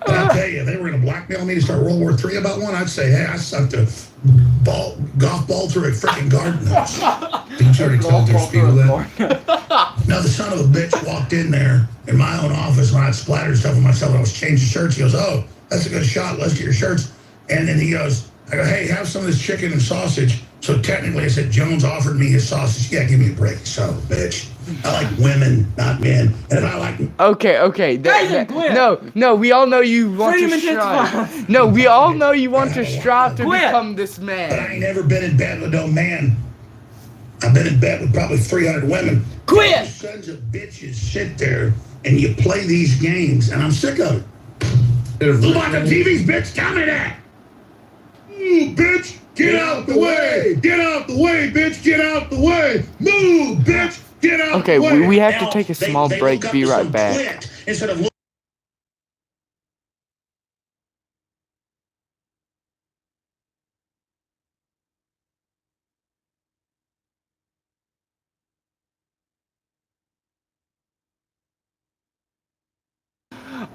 But I'll tell you, if they were going to blackmail me to start World War III about one, I'd say, hey, I sucked a golf ball through a freaking garden hose. Didn't you already tell their Spiegel that? Now, the son of a bitch walked in there in my own office when I'd splattered stuff on myself and I was changing shirts. He goes, oh, that's a good shot. Let's get your shirts. And then he goes, I go, hey, have some of this chicken and sausage. So technically, I said, Jones offered me his sausage. Yeah, give me a break, son of a bitch. I like women, not men. And if I like... Okay. No, we all know you want to strive. No, we all know you want to strive to become this man. But I ain't never been in bed with no man. I've been in bed with probably 300 women. Quit! You sons of bitches sit there and you play these games, and I'm sick of it. Look like the TV's, bitch, tell me that. Move, bitch, get out the way. Get out the way, bitch, get out the way. Move, bitch, get out the way. Okay, we have to take a small break. Be right back. Instead of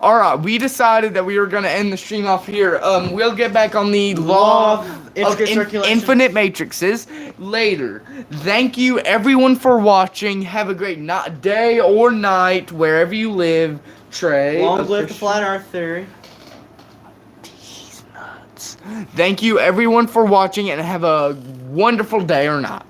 Alright, we decided that we were going to end the stream off here. We'll get back on the law of infinite matrices later. Thank you, everyone, for watching. Have a great day or night, wherever you live. Trey. Long live the flat earth theory. These nuts. Thank you, everyone, for watching, and have a wonderful day or night.